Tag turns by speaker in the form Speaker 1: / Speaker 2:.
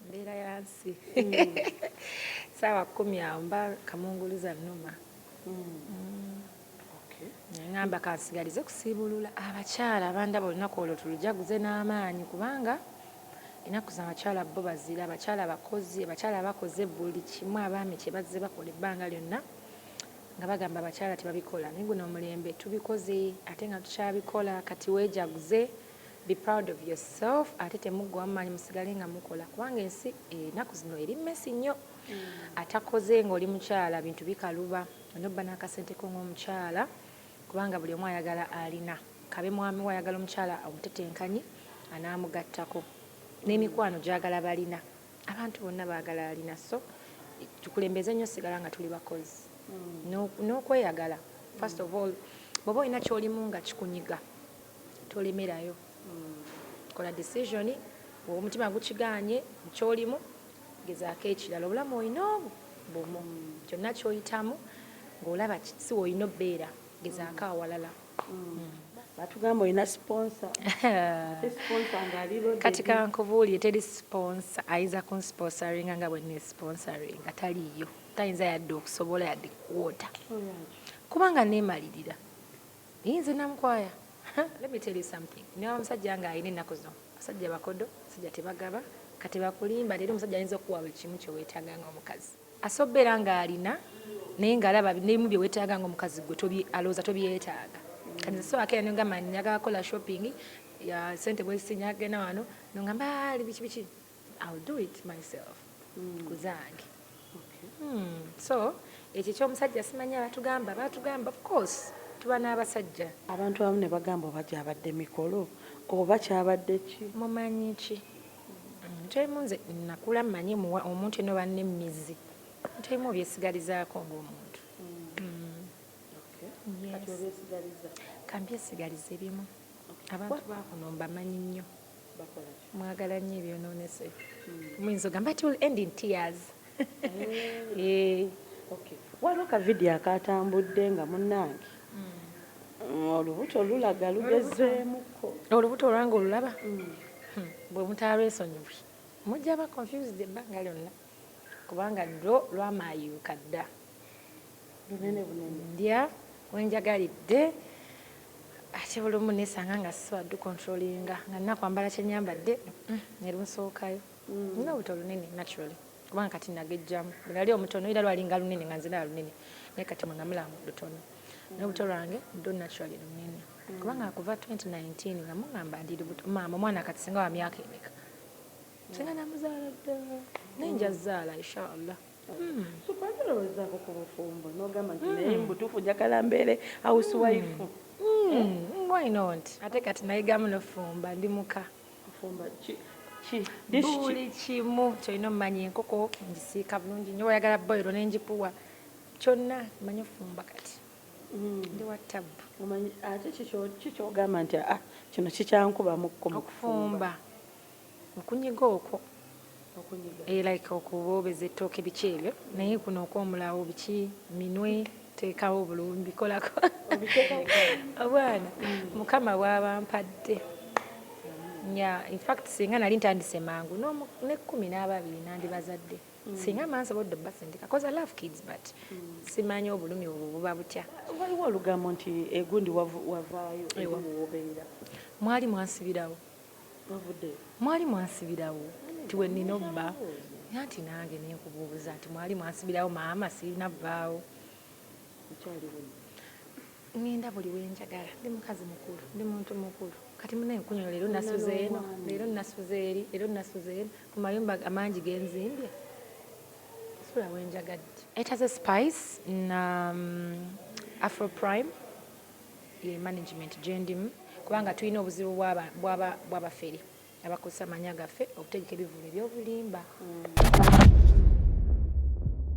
Speaker 1: Mbeera yansi saawa 10 awo mba kamunguluza nnuma. Ngamba kansigalize kusiibulula abakyala abandaba olunaku olwo tulujaguze n'amaanyi kubanga ennaku z'abakyala bo bazira, abakyala bakozi, abakyala bakoze buli kimu abaami kye bazze bakola ebbanga lyonna nga bagamba abakyala tebabikola. Naye guno omulembe tubikoze ate nga tukyabikola. Kati weejaguze, be proud of yourself, ate temuggwamu maanyi musigale nga mukola kubanga ensi ennaku zino eri mmesi nnyo. Atakoze ng'oli mukyala bintu bikaluba, onobba n'akasente ko ng'omukyala kubanga buli omu ayagala alina. Kabe mwami we ayagala omukyala omutetenkanyi anaamugattako. N'emikwano gyagala balina. Abantu bonna baagala alina. So tukulembeze nnyo sigala nga tuli bakozi. N'okweyagala. First of all, bw'oba olina ky'olimu nga kikunyiga tolemerayo. Kola decision, omutima gukigaanye ky'olimu gezaako ekirala. Obulamu olina obwo bumu. Kyonna ky'oyitamu ng'olaba si olina obbeera gezaako awalala.
Speaker 2: Batugamba olina sponsor.
Speaker 1: Kati kankubuulire teri sponsor ayinza kunsponsoringa nga bwe neesponsoringa taliiyo. Tayinza yadde okusobola yadde kukwota kubanga neemalirira. Yinze namukwaya. Let me tell you something. Naye omusajja nga alina ennaku zino abasajja bakodo, abasajja tebagaba, kati bakulimba. Leero omusajja ayinza okuwa buli kimu kye weetaaga ng'omukazi. Asobera ng'alina naye ng'alaba n'emu bye weetaaga ng'omukazi gwe alowooza tobyetaaga. Kati so akera nengamba njagala kola shopping ya sente bwe sinyagena wano nongamba ali biki I'll do it myself. Kuzange. So ekyo ky'omusajja simanya batugamba of course tuba n'abasajja.
Speaker 2: Abantu abamu ne bagamba oba gyabadde mikolo oba kyabadde ki?
Speaker 1: Mumanyi ki? Ntemu nze nakula mmanyi omuntu eno bannemmizi. Ntemu obyesigalizaako ng'omuntu.
Speaker 2: Kati obyesigaliza?
Speaker 1: Kambyesigaliza ebimu. Abantu bakuno mbamanyi nnyo. Mwagala nnyo ebyonoonese. Muyinza ogamba it will end in tears.
Speaker 2: Waliwo ka vidiyo akatambudde nga munnange olubuto lulaga lugezeemuko.
Speaker 1: Olubuto olwanga olulaba bwe mutalwesonyiwe mujja ba confused ebbanga lyonna kubanga lwo lwamaayuuka dda.
Speaker 2: Lunene bunene.
Speaker 1: Ndya wenjagalidde ate bulumu nesanga nga siwadde controllinga nga nnakwambala kyenyambadde ne lunsookayo. Nina obuto lunene naturally kubanga kati nagejjamu. Bwali omutono era lwalinga lunene nga nzina lunene naye kati mwe namulamu lutono. N'obuto lwange ndo naturally lunene kubanga kuva 2019 nga mugamba ndi lubuto maama omwana kati singa wa myaka emeka singa namuzaala dda naye nja zaala inshallah.
Speaker 2: Supangirowezako ku bufumbo n'ogamba nti naye mbutuufu njagala mbeere housewife.
Speaker 1: Why not? Ate kati nayigamu n'ofumba ndi muka.
Speaker 2: Kufumba
Speaker 1: buli kimu kyolina omumanyi. Enkoko ngisiika bulungi nnyo oyagala boyiro n'engipuwa kyonna manyi ofumba kati ndi wa ttabu.
Speaker 2: Ate kikyogamba nti kino kikyankubamukko mu
Speaker 1: okufumba okunyiga okwo like okuboobeza ettooke biki ebyo naye kuno okwomulawo biki minwe teekawo bulungi bikolako obwana mukama bw'abampadde. In fact singa nali ntandise mangu ne 12 nandibazadde singa mansobodde obbasindika cause I love kids but simanyi obulumi obwo buba butya.
Speaker 2: Waliwo olugambo nti egundi wavaayo ewobeera.
Speaker 1: Mwali mwansibirawo. Mwali mwansibirawo tiwe nnina obba nti nange nenkubuubuza nti mwali mwansibirawo maama sirina vaawo. Ngenda buli wenjagala ndi mukazi mukulu ndi muntu mukulu kati muna enkunyo leero nasuze eno leero nasuze eri leero nasuze eno ku mayumba amangi genzimbye sula wenjagadde. It has a spice na Afro Prime ye management gendim kubanga tulina obuzibu bw'abaferi abakozesa amanya gaffe okutegeka ebivulu ebyobulimba.